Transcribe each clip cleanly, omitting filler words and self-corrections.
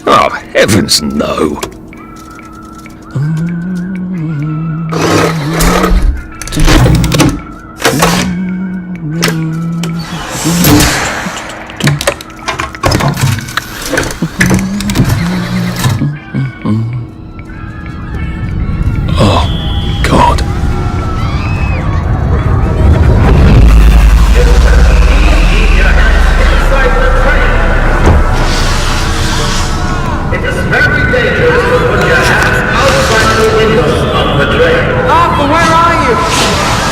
Oh, heavens no! Oh, God. It is very dangerous to put your hands outside the windows of the train. Arthur, where are you?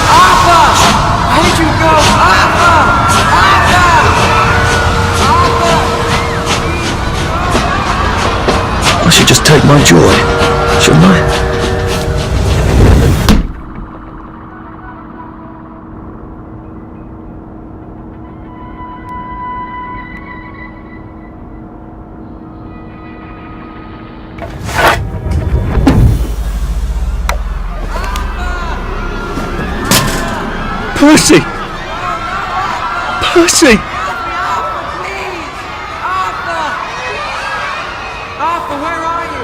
Arthur! Where did you go? Arthur! Arthur! Arthur! I should just take my joy, shouldn't I? Percy! Percy! Please! Arthur! Arthur, where are you?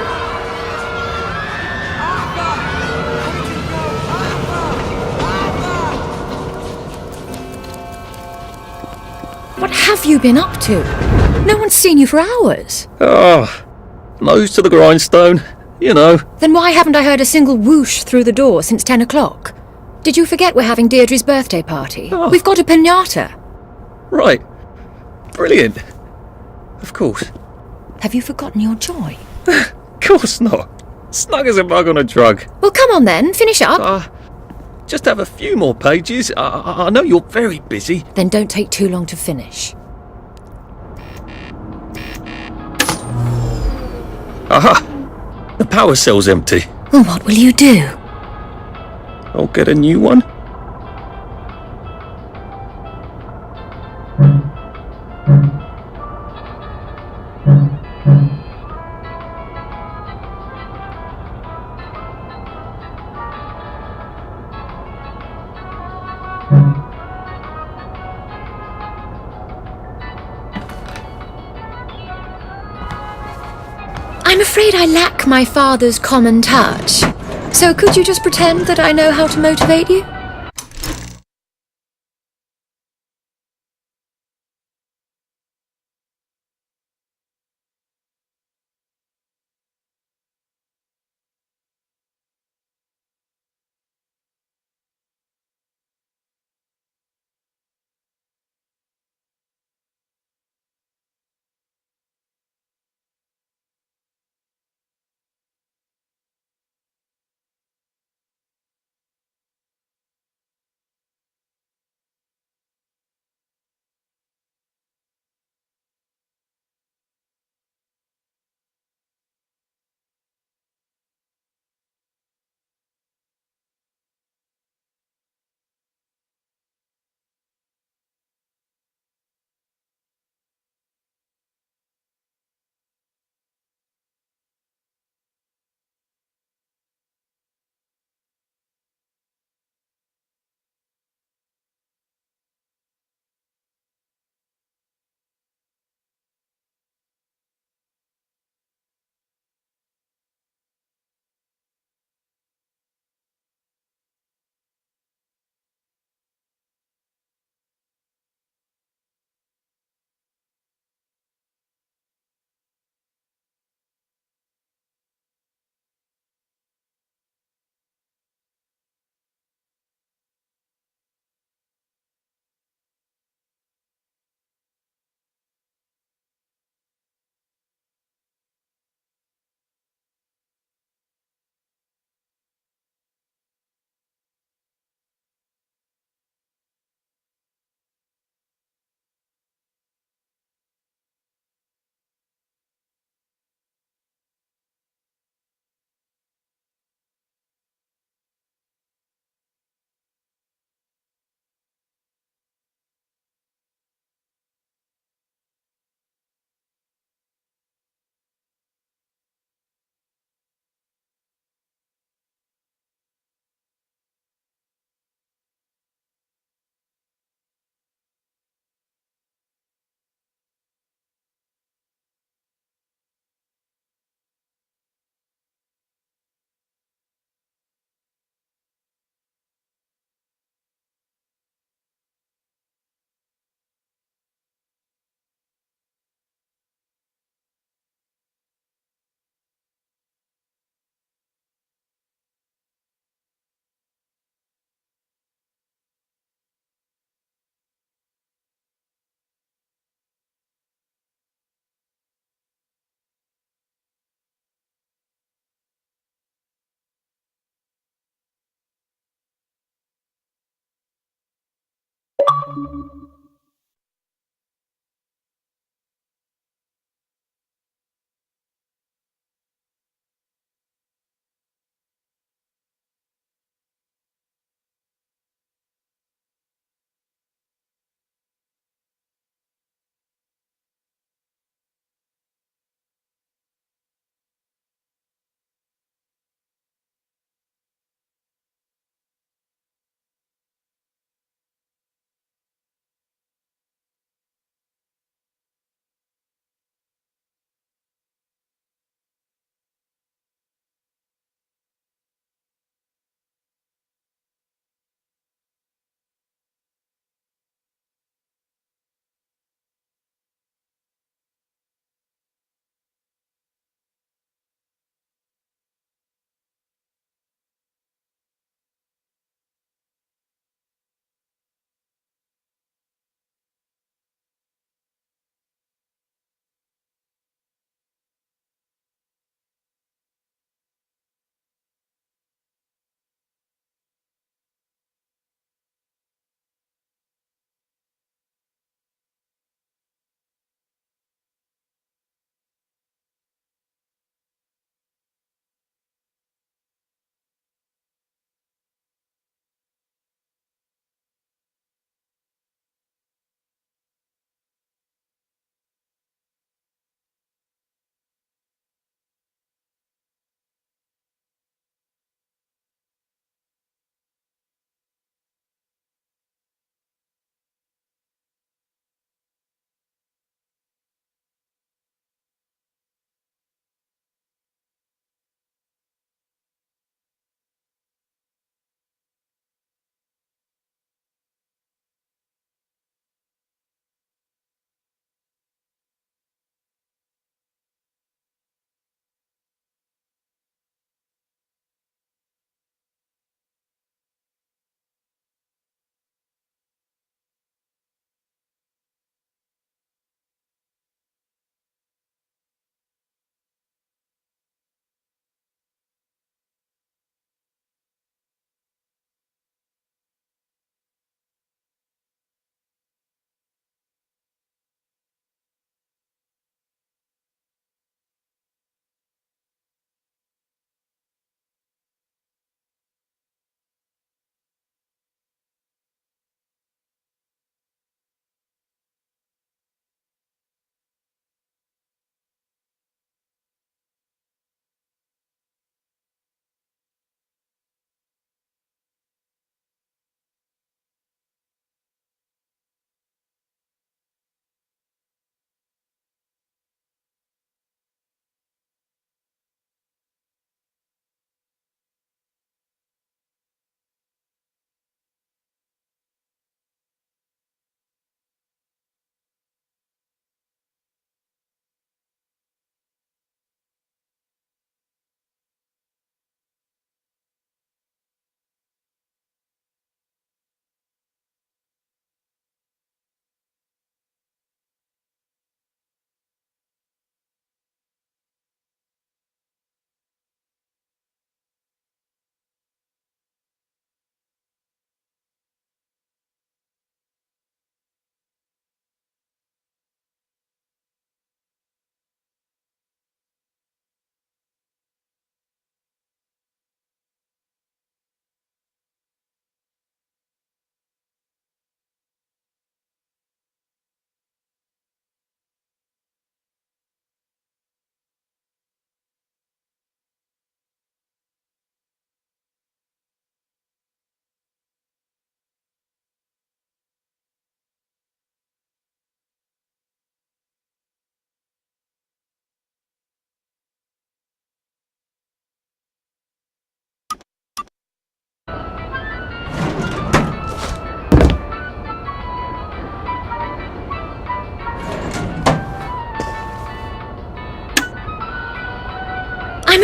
Arthur! Where did you go? Arthur! Arthur! What have you been up to? No one's seen you for hours. Oh, nose to the grindstone, you know. Then why haven't I heard a single whoosh through the door since 10 o'clock? Did you forget we're having Deirdre's birthday party? Oh. We've got a piñata. Right. Brilliant. Of course. Have you forgotten your joy? Of course not. Snug as a bug on a drug. Well, come on then, finish up. Just have a few more pages. I know you're very busy. Then don't take too long to finish. Aha! The power cell's empty. Well, what will you do? I'll get a new one. I'm afraid I lack my father's common touch. So could you just pretend that I know how to motivate you?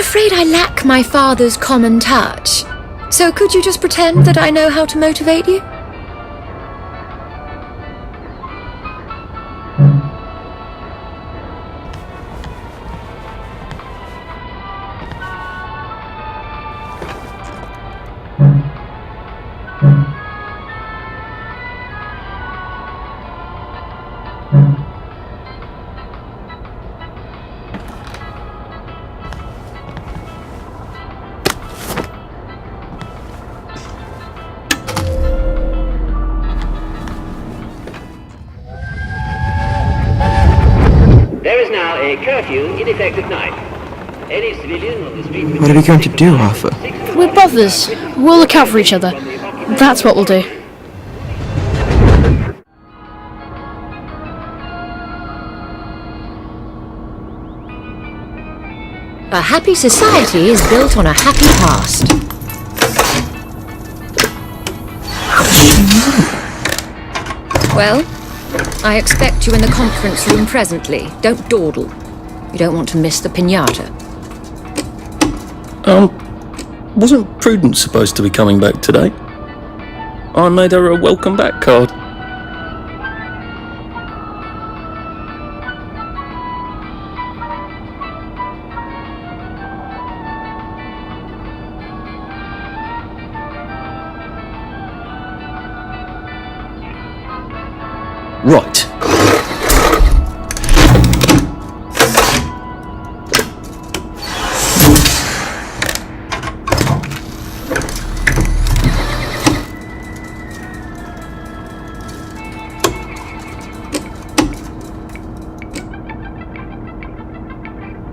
afraid I lack my father's common touch. So could you just pretend that I know how to motivate you? There is now a curfew in effect at night. Any civilian on the street... What are we going to do, Arthur? We're brothers. We'll look out for each other. That's what we'll do. A happy society is built on a happy past. Well, I expect you in the conference room presently. Don't dawdle. You don't want to miss the piñata. Wasn't Prudence supposed to be coming back today? I made her a welcome back card. Right.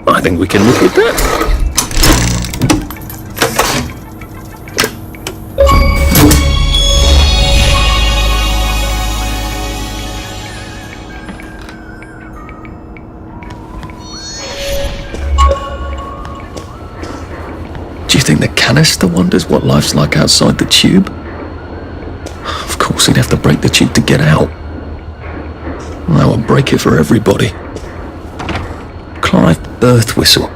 I think we can look at that. Do you think the canister wonders what life's like outside the tube? Of course, he'd have to break the tube to get out. That would break it for everybody. Clive birth whistle.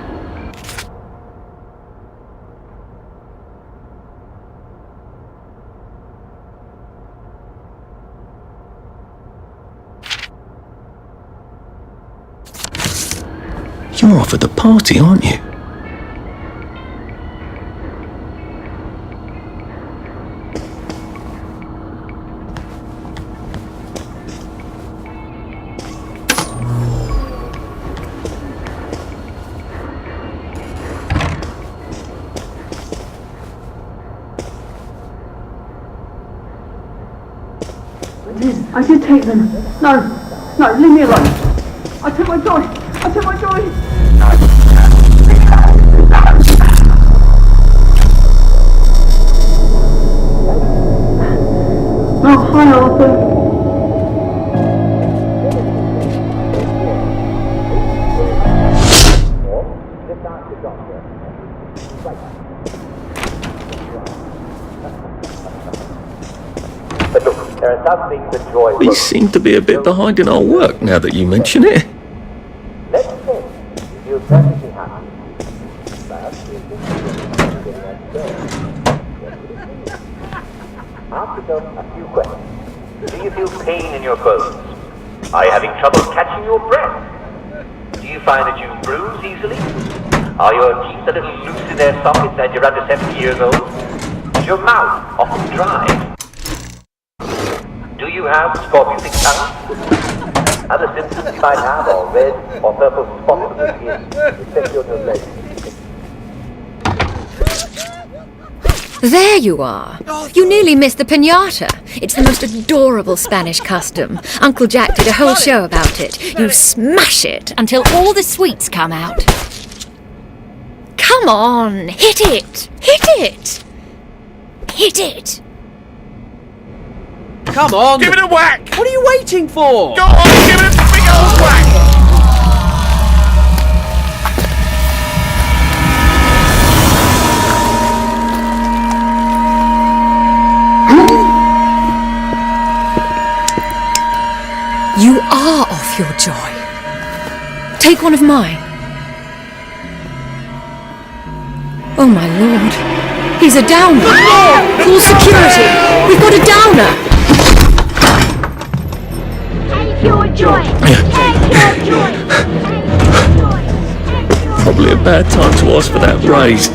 You're off at the party, aren't you? I did take them. No, leave me alone. I took my joy. I took my joy. Oh, hi, Arthur. There are some things that joy We seem to be a bit behind in our work now that you mention it. Let's say you feel perfectly happy. Ask yourself a few questions. Do you feel pain in your bones? Are you having trouble catching your breath? Do you find that you bruise easily? Are your teeth a little loose in their sockets and you're under 70 years old? Is your mouth often dry? Do you have scorbutic tongue? Other symptoms you might have are red or purple spots on the skin, especially on your legs. There you are. You nearly missed the piñata. It's the most adorable Spanish custom. Uncle Jack did a whole show about it. You smash it until all the sweets come out. Come on, hit it! Hit it! Hit it! Come on! Give it a whack! What are you waiting for? Go on, give it a big old whack! You are off your joy. Take one of mine. Oh my lord. He's a downer. Call security. We've got a downer. Take your joint! Take your joint! Take your joint! Probably a bad time to ask for that raise.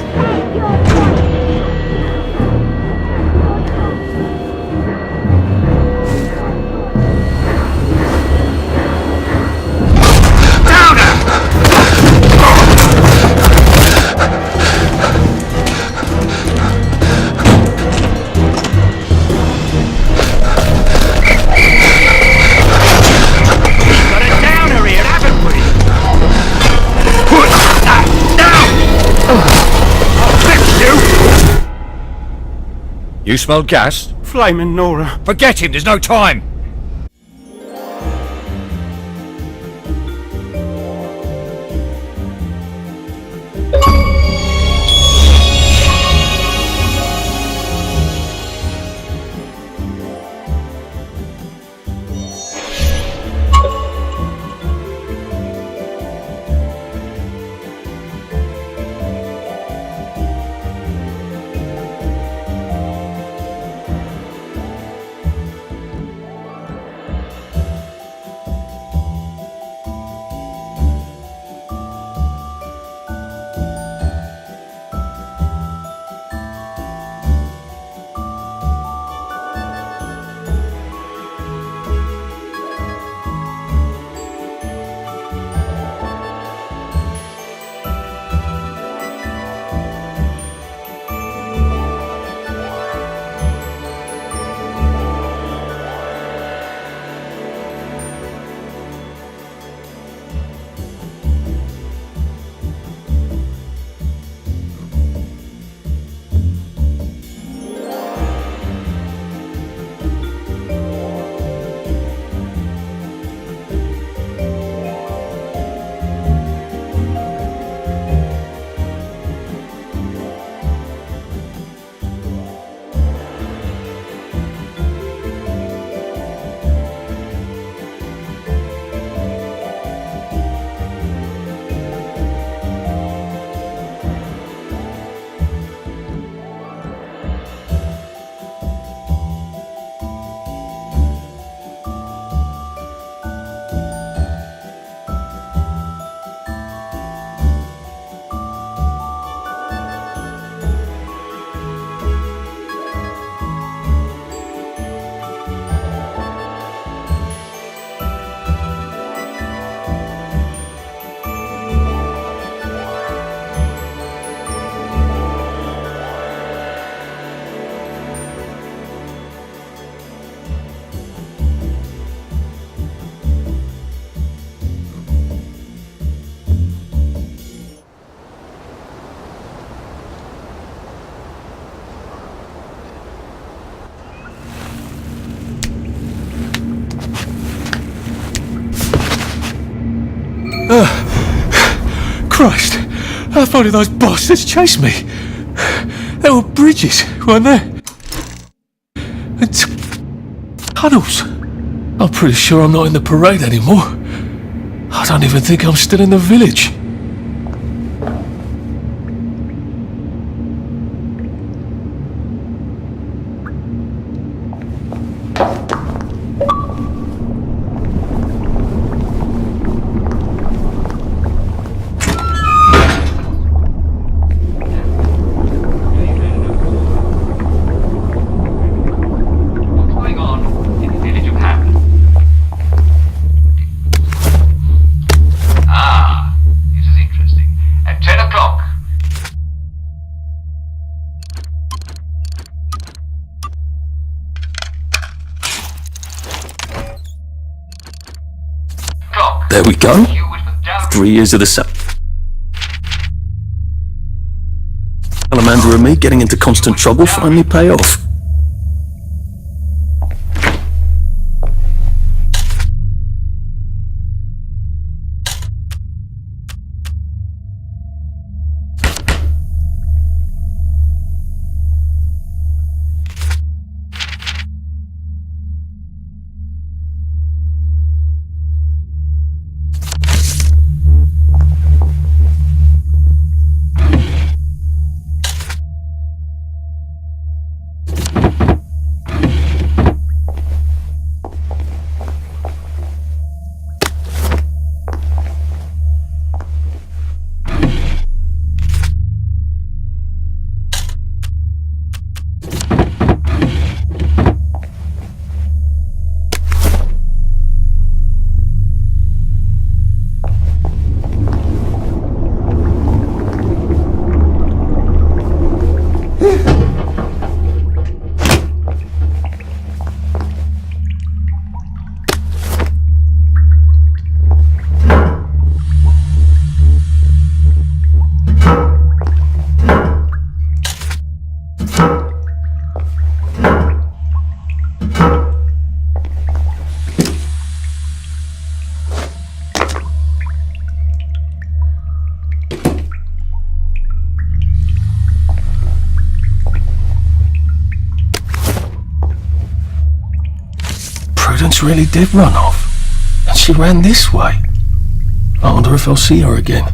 You smelled gas? Flaming Nora. Forget him, there's no time! Christ! How far did those bastards chase me? There were bridges, weren't there? And tunnels. I'm pretty sure I'm not in the parade anymore. I don't even think I'm still in the village. There we go. 3 years of the Salamander and me getting into constant trouble finally pay off. Prudence really did run off. And she ran this way. I wonder if I'll see her again.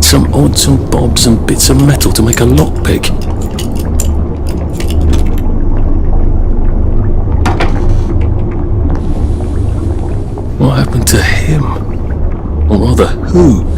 Some odds and bobs and bits of metal to make a lockpick. What happened to him? Or rather, who?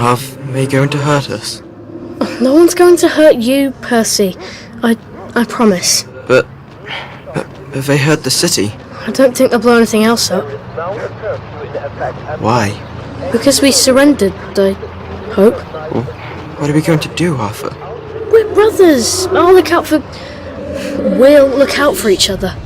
Are they going to hurt us? No one's going to hurt you, Percy. I promise. But they hurt the city. I don't think they'll blow anything else up. Why? Because we surrendered, I hope. Well, what are we going to do, Arthur? We're brothers. We'll look out for each other.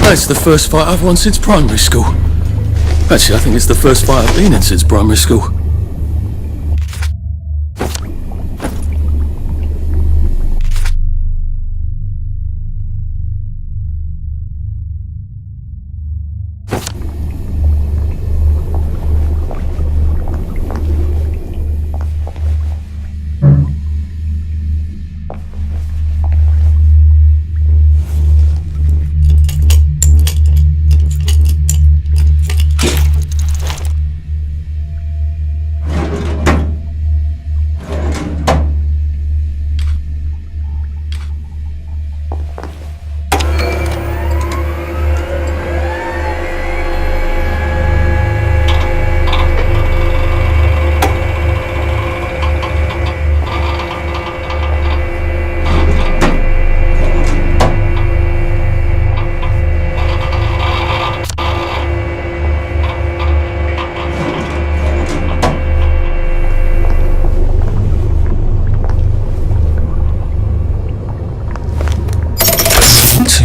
That's the first fight I've won since primary school. Actually, I think it's the first fight I've been in since primary school.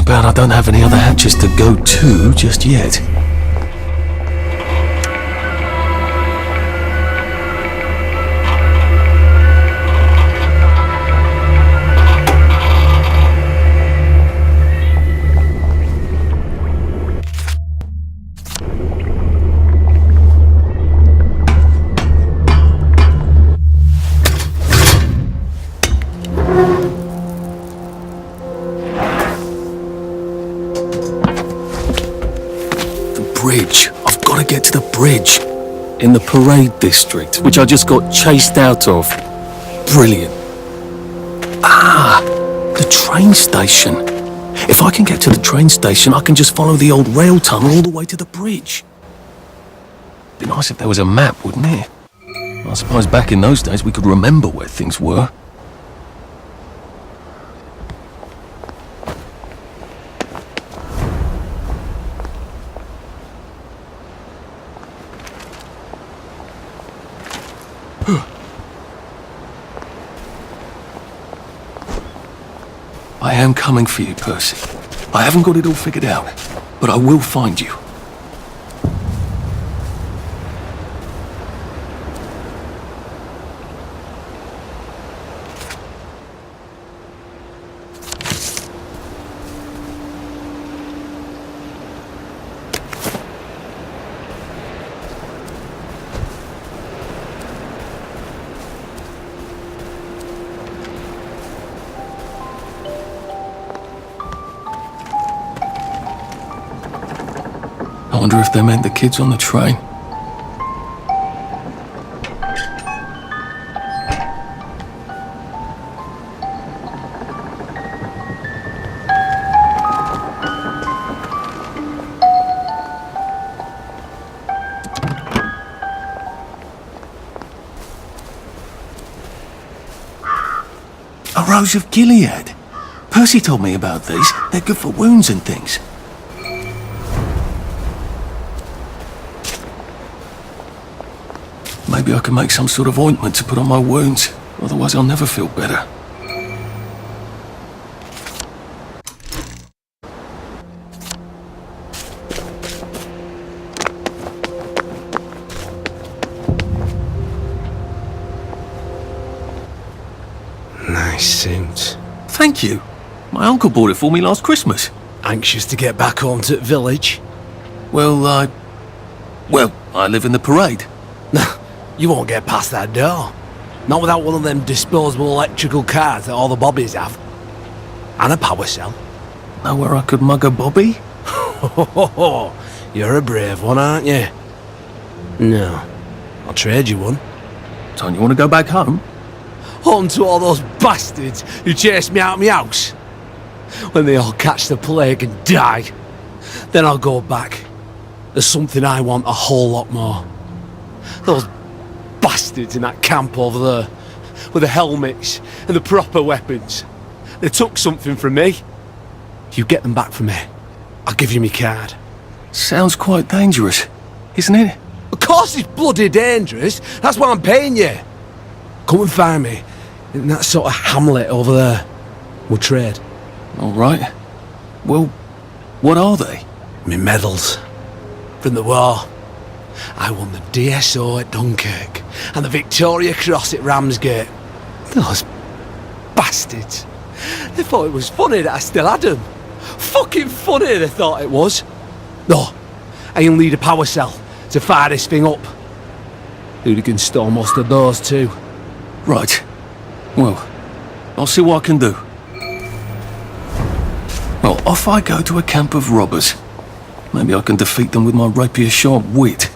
Too bad I don't have any other hatches to go to just yet. Bridge. I've got to get to the bridge. In the parade district, which I just got chased out of. Brilliant. Ah, the train station. If I can get to the train station, I can just follow the old rail tunnel all the way to the bridge. Be nice if there was a map, wouldn't it? I suppose back in those days we could remember where things were. I am coming for you, Percy. I haven't got it all figured out, but I will find you. I wonder if they meant the kids on the train. A Rose of Gilead. Percy told me about these. They're good for wounds and things. Maybe I can make some sort of ointment to put on my wounds. Otherwise I'll never feel better. Nice suit. Thank you. My uncle bought it for me last Christmas. Anxious to get back home to the village? Well, I live in the parade. You won't get past that door. Not without one of them disposable electrical cars that all the bobbies have. And a power cell. Know where I could mug a bobby? You're a brave one, aren't you? No. I'll trade you one. Don't you want to go back home? Home to all those bastards who chased me out of my house. When they all catch the plague and die, then I'll go back. There's something I want a whole lot more. Those bastards in that camp over there, with the helmets and the proper weapons. They took something from me. You get them back from me, I'll give you my card. Sounds quite dangerous, isn't it? Of course it's bloody dangerous. That's why I'm paying you. Come and find me in that sort of hamlet over there. We'll trade. All right. Well, what are they? Me medals. From the war. I won the DSO at Dunkirk and the Victoria Cross at Ramsgate. Those bastards. They thought it was funny that I still had them. Fucking funny they thought it was. No, I'll need a power cell to fire this thing up. Hooligan stole most of those too. Right. Well, I'll see what I can do. Well, off I go to a camp of robbers. Maybe I can defeat them with my rapier-sharp wit.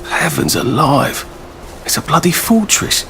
Heavens alive! It's a bloody fortress.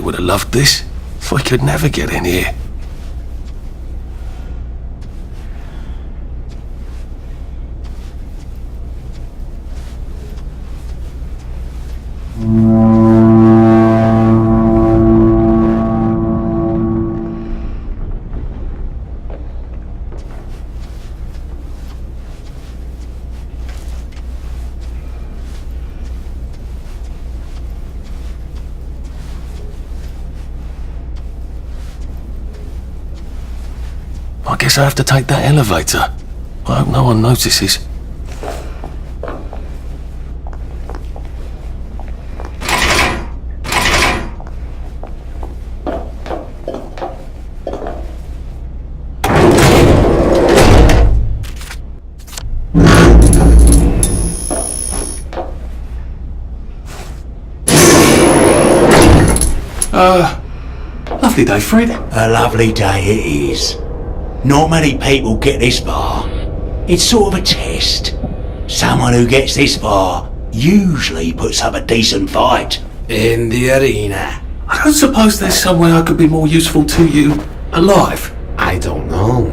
would have loved this. We could never get in here. I guess I have to take that elevator. I hope no one notices. Lovely day, Fred. A lovely day it is. Not many people get this far. It's sort of a test. Someone who gets this far usually puts up a decent fight. In the arena. I don't suppose there's some way I could be more useful to you alive. I don't know.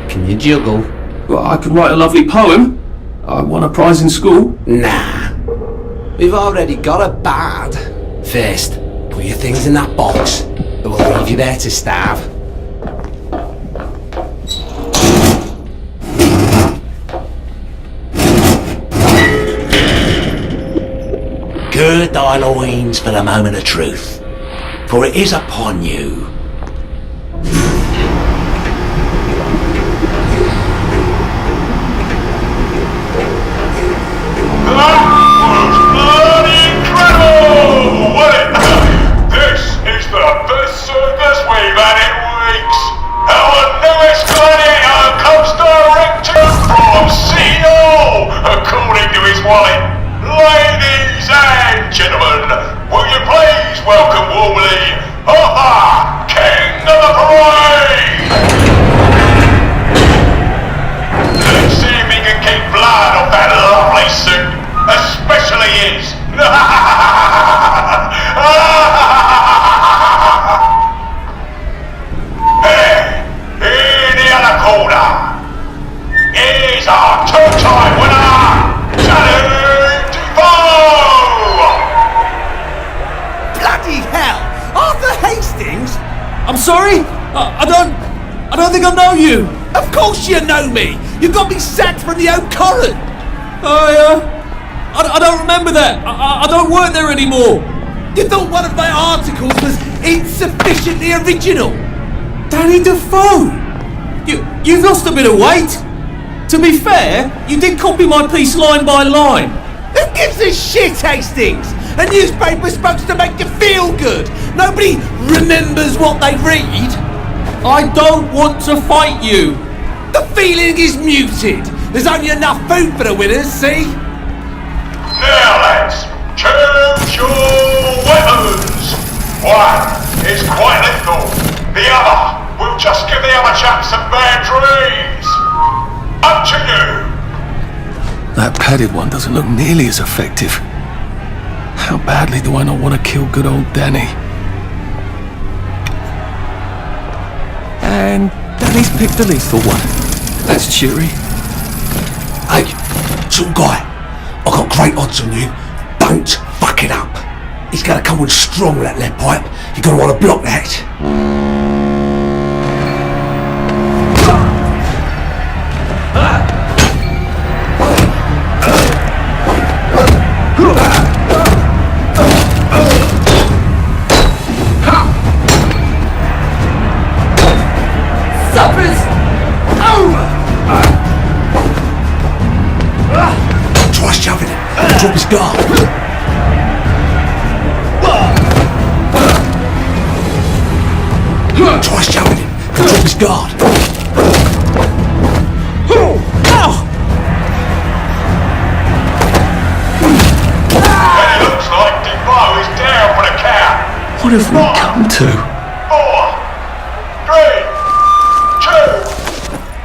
Can you juggle? Well, I could write a lovely poem. I won a prize in school. Nah. We've already got a bard. First, put your things in that box, or we'll leave you there to starve. Gird thy loins for the moment of truth, for it is upon you. Ladies and gentlemen, will you please welcome warmly Arthur, King of the Parade! Let's see if he can keep blood off that lovely suit, especially his. In the other corner is our two-time winner, Danny! Bloody hell! Arthur Hastings? I'm sorry? I don't think I know you. Of course you know me. You got me sacked from the Oak Current. I don't remember that. I don't work there anymore. You thought one of my articles was insufficiently original? Danny Defoe! You've lost a bit of weight. To be fair, you did copy my piece line by line. Who gives a shit, Hastings? A newspaper's supposed to make you feel good. Nobody remembers what they read. I don't want to fight you. The feeling is muted. There's only enough food for the winners, see? Now lads, choose your weapons. One is quite lethal. The other will just give the other chap some bad dreams. Up to you. That padded one doesn't look nearly as effective. How badly do I not want to kill good old Danny? And Danny's picked the lethal one. That's cheery. Hey, some guy, I got great odds on you. Don't fuck it up. He's gonna come on strong with that lead pipe. You're gonna want to block that. Try shoving him. Drop his guard. Try shoving him. Drop his guard. It looks like Defoe is down for the count. What have we come to? 4, 3, 2,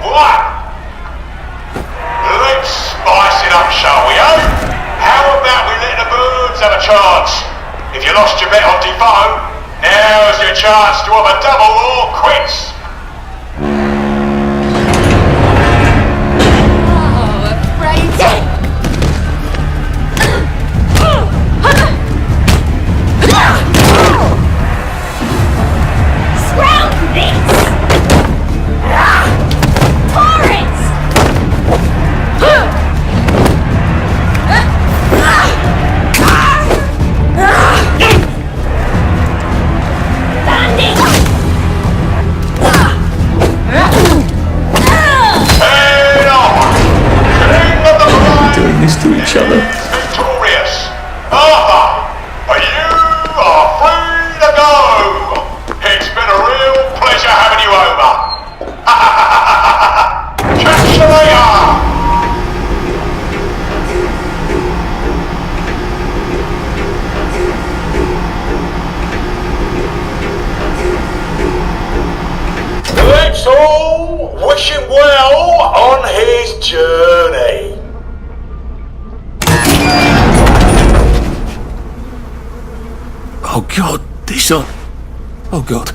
1. Let's spice it up, shall we, eh? How about we let the birds have a chance? If you lost your bet on Defoe, Now's your chance to have a double or quits. Doing this to each other. Victorious. Arthur, you are free to go. It's been a real pleasure having you over. Catch you later. Let's all wish him well on his journey. Oh God, these are... Oh God.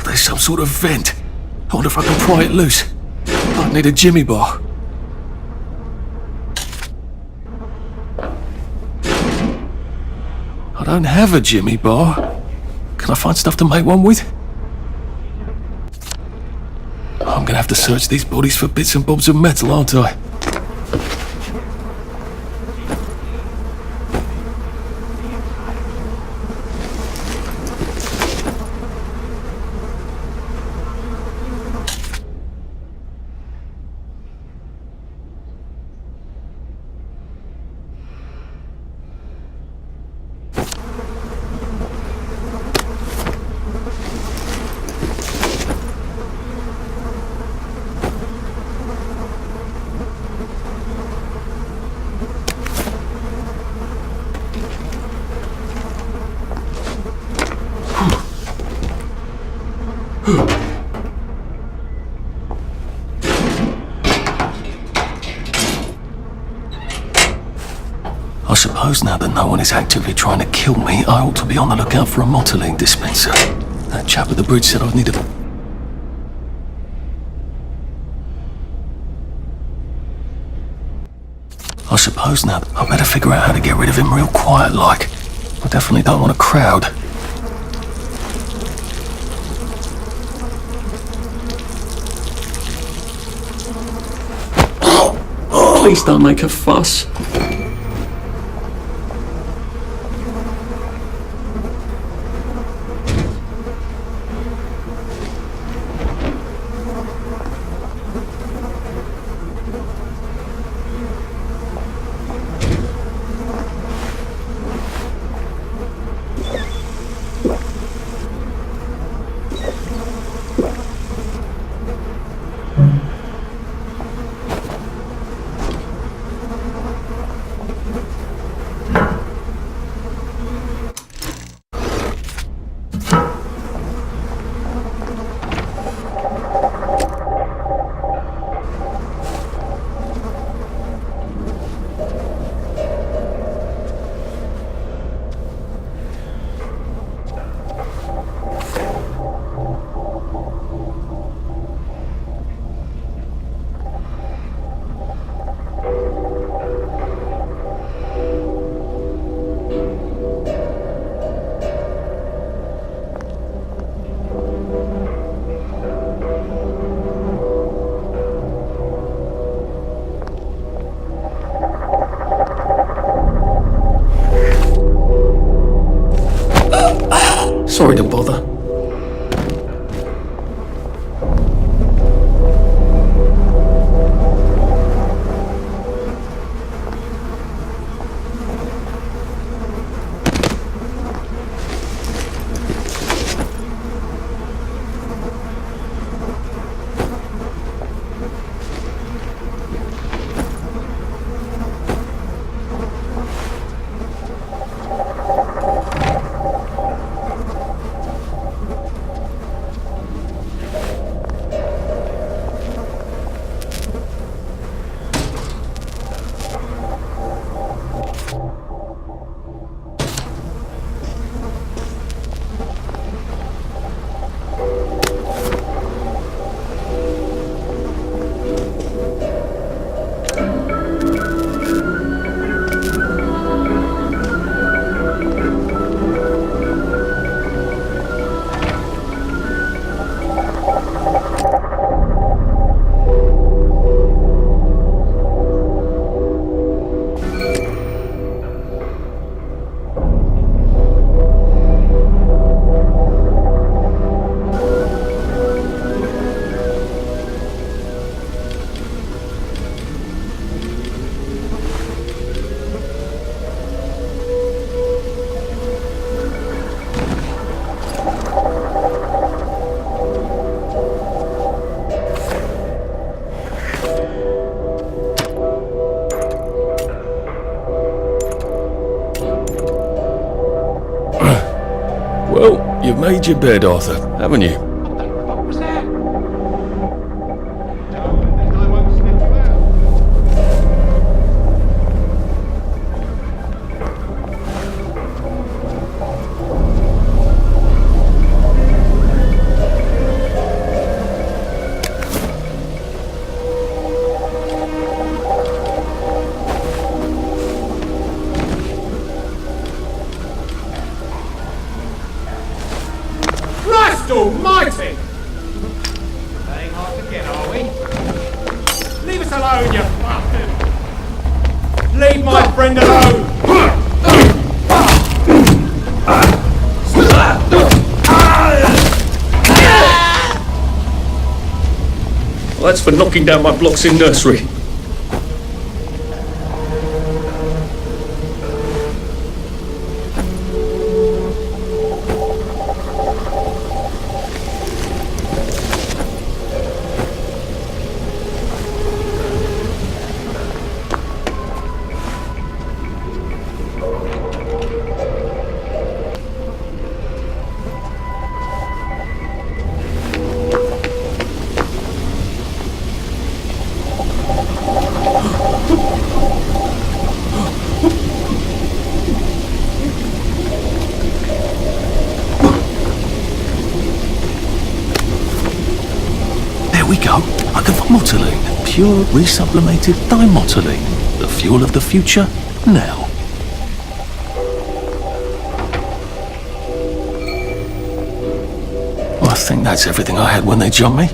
There's some sort of vent. I wonder if I can pry it loose. I need a jimmy bar. I don't have a jimmy bar. Can I find stuff to make one with? I'm gonna have to search these bodies for bits and bobs of metal, aren't I? I suppose now that no one is actively trying to kill me, I ought to be on the lookout for a Motoline dispenser. That chap at the bridge said I'd need a... I suppose now I better figure out how to get rid of him real quiet like. I definitely don't want a crowd. Please don't make a fuss. Sorry to bother. You've made your bed, Arthur, haven't you? Christ almighty! Ain't hard to get, are we? Leave us alone, you bastard! Leave my friend alone! Well, that's for knocking down my blocks in nursery. There we go. I can find motoline. Pure resublimated dimotoline. The fuel of the future, now. I think that's everything I had when they jumped me.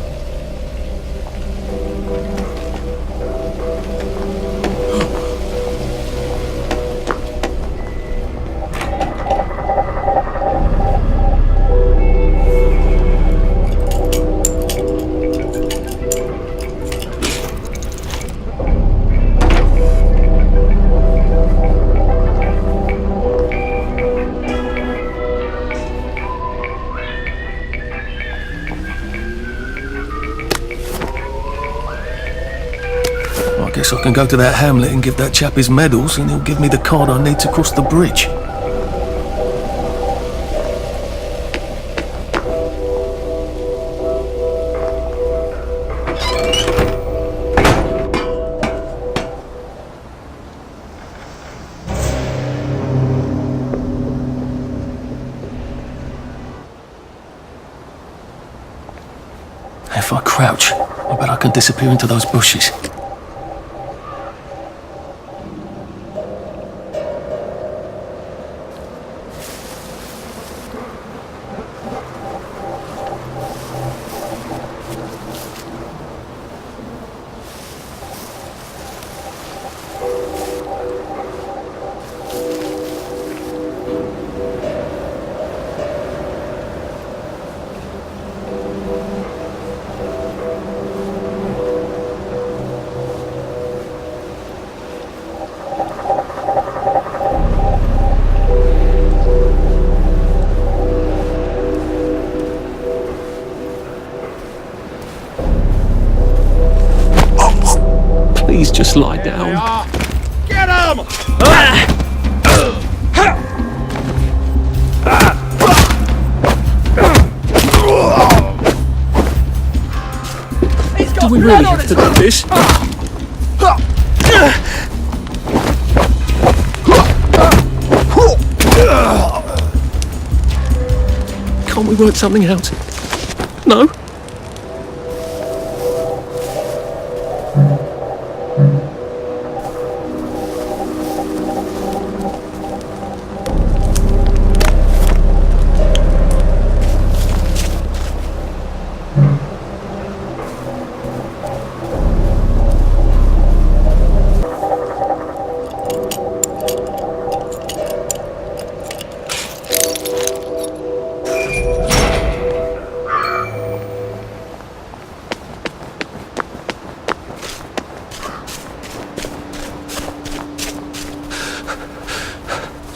I guess I can go to that hamlet and give that chap his medals, and he'll give me the card I need to cross the bridge. If I crouch, I bet I can disappear into those bushes. Please just lie down. Get him! Do we really have to do this? Can't we work something out? No?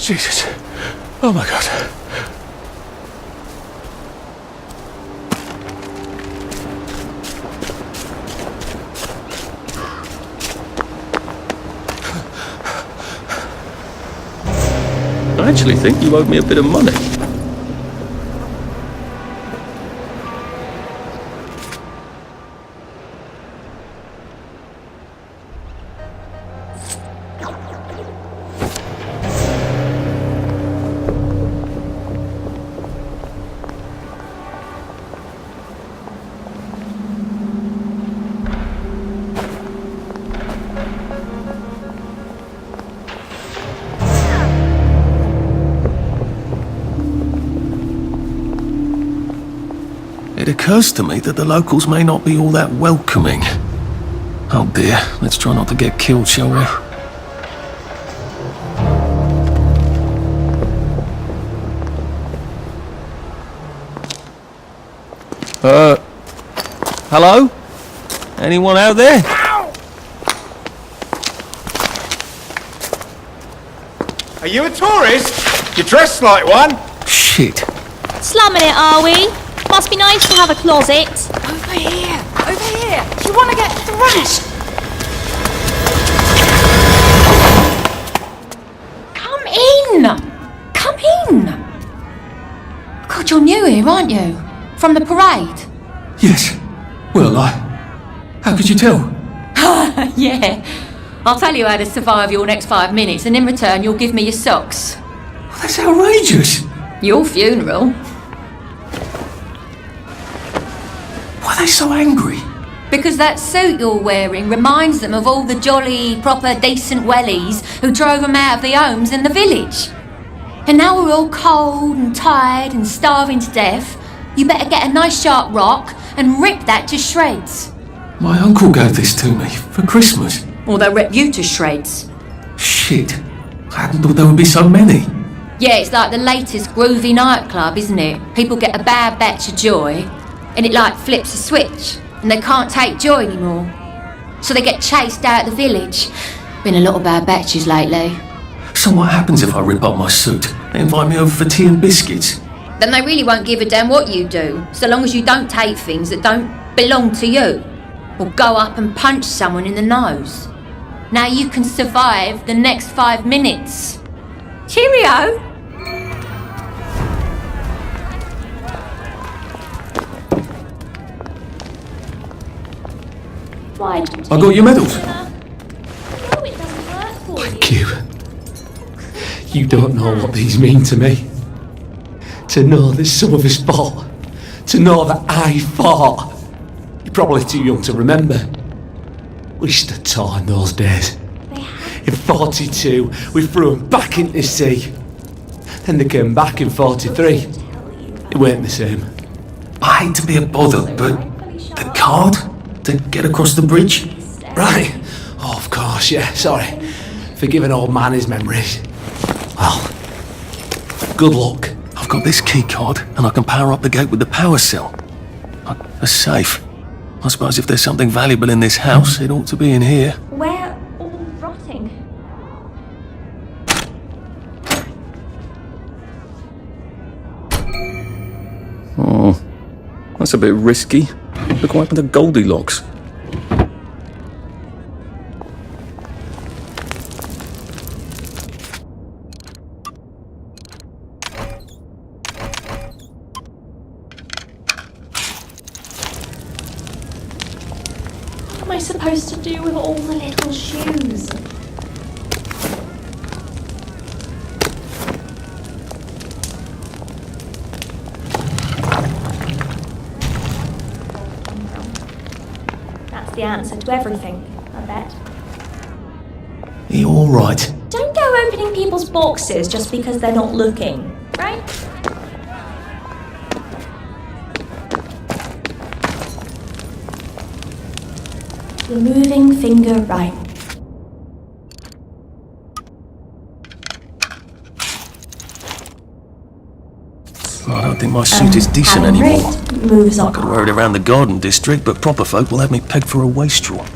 Jesus. Oh my God. I actually think you owed me a bit of money. it occurs to me that the locals may not be all that welcoming. Oh dear, let's try not to get killed, shall we? Hello? Anyone out there? Are you a tourist? You're dressed like one. Shit. Slumming it, are we? Must be nice to have a closet. Over here! Over here! Do you want to get thrashed? Come in! Come in! God, you're new here, aren't you? From the parade? Yes. Well, how could you tell? Yeah. I'll tell you how to survive your next 5 minutes, and in return you'll give me your socks. Well, that's outrageous. Your funeral. Why are they so angry? Because that suit you're wearing reminds them of all the jolly, proper, decent wellies who drove them out of their homes in the village. And now we're all cold and tired and starving to death. You better get a nice sharp rock and rip that to shreds. My uncle gave this to me for Christmas. Or they'll rip you to shreds. Shit. I hadn't thought there would be so many. Yeah, it's like the latest groovy nightclub, isn't it? People get a bad batch of joy, and it like flips a switch, and they can't take joy anymore. So they get chased out of the village. Been a lot of bad batches lately. So what happens if I rip up my suit? They invite me over for tea and biscuits. Then they really won't give a damn what you do, so long as you don't take things that don't belong to you. Or go up and punch someone in the nose. Now you can survive the next 5 minutes. Cheerio! Why? I got your medals. No, it doesn't work for you. Thank you. You don't know what these mean to me. To know that some of us fought. To know that I fought. You're probably too young to remember. We stood tall in those days. In 42, we threw them back into the sea. Then they came back in 43. It weren't the same. I hate to be a bother, but the card to get across the bridge? Right. Oh, of course, yeah, sorry. Forgive an old man his memories. Well, good luck. I've got this key card, and I can power up the gate with the power cell. A safe. I suppose if there's something valuable in this house, it ought to be in here. We're all rotting. Oh, that's a bit risky. Look what happened to Goldilocks. What am I supposed to do with all the little shoes? That's the answer to everything, I bet. Are you alright? Don't go opening people's boxes just because they're not looking, right? Removing finger right. I don't think my suit is decent anymore. Moves I on. could wear it around the garden district, but proper folk will have me pegged for a wastrel.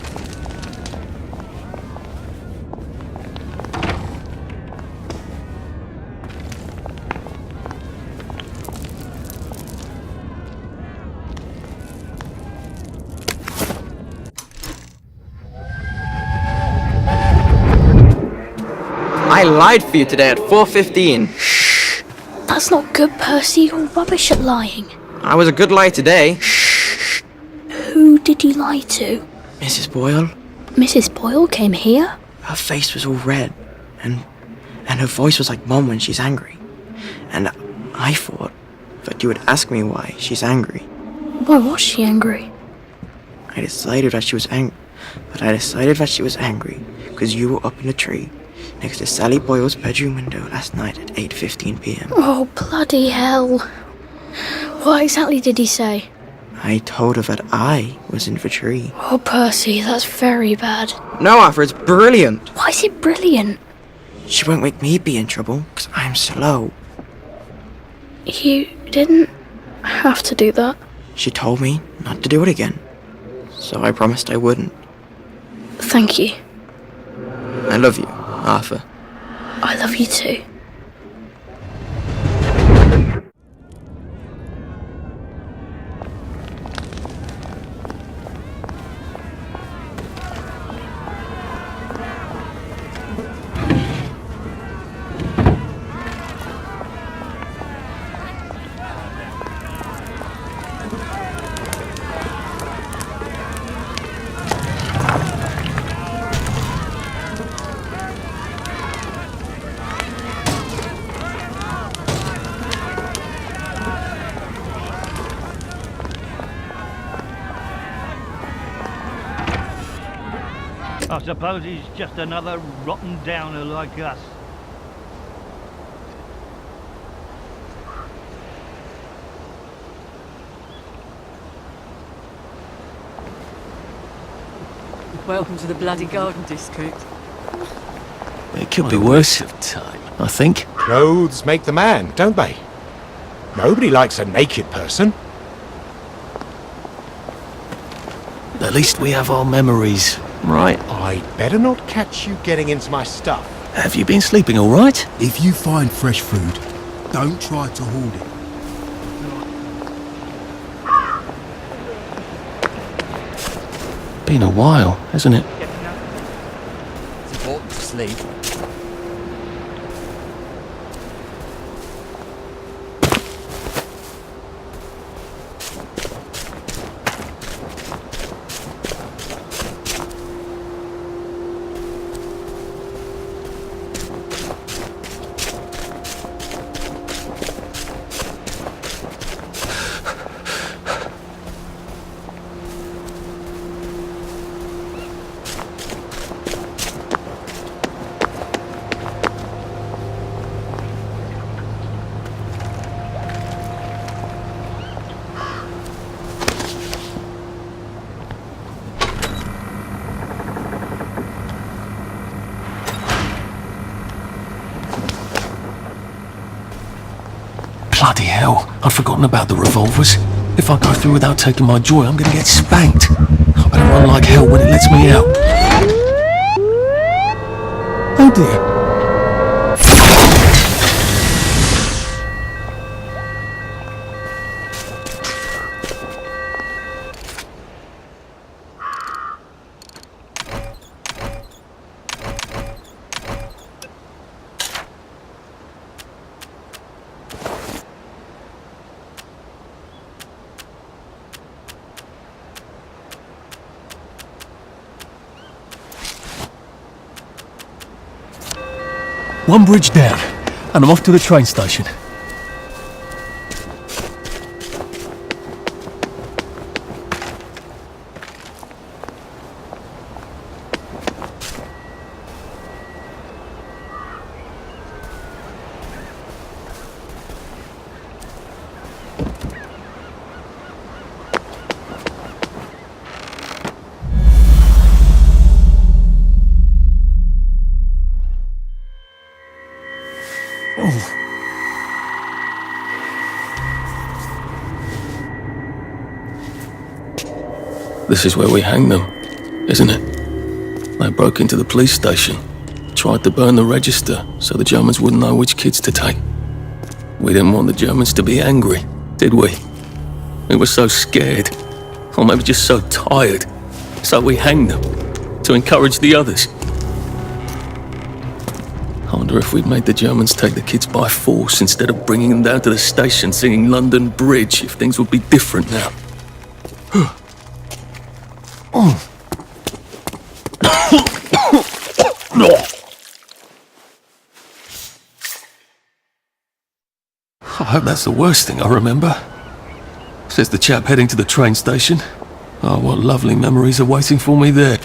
I lied for you today at 4:15. That's not good, Percy. You're rubbish at lying. I was a good lie today. Who did you lie to? Mrs. Boyle, Mrs. Boyle came here? her face was all red, and her voice was like Mum when she's angry. And I thought that you would ask me why she's angry. Why was she angry? I decided that she was angry because you were up in the tree next to Sally Boyle's bedroom window last night at 8:15 p.m. Oh, bloody hell. What exactly did he say? I told her that I was in the tree. Oh, Percy, that's very bad. No, Arthur, it's brilliant. Why is it brilliant? She won't make me be in trouble, because I'm slow. You didn't have to do that. She told me not to do it again. So I promised I wouldn't. Thank you. I love you, Arthur. I love you too. I suppose he's just another rotten downer like us. Welcome to the bloody garden district. It could be worse of time, I think. Clothes make the man, don't they? Nobody likes a naked person. At least we have our memories, right? I'd better not catch you getting into my stuff. Have you been sleeping all right? If you find fresh food, don't try to hoard it. Been a while, hasn't it? It's important to sleep. Bloody hell, I'd forgotten about the revolvers. If I go through without taking my joy, I'm gonna get spanked. I better run like hell when it lets me out. Oh dear. One bridge down, and I'm off to the train station. This is where we hang them, isn't it? They broke into the police station, tried to burn the register so the Germans wouldn't know which kids to take. We didn't want the Germans to be angry, did we? We were so scared, or maybe just so tired, so we hanged them to encourage the others. I wonder if we'd made the Germans take the kids by force instead of bringing them down to the station singing London Bridge, if things would be different now. I hope that's the worst thing I remember, says the chap heading to the train station. Oh, what lovely memories are waiting for me there.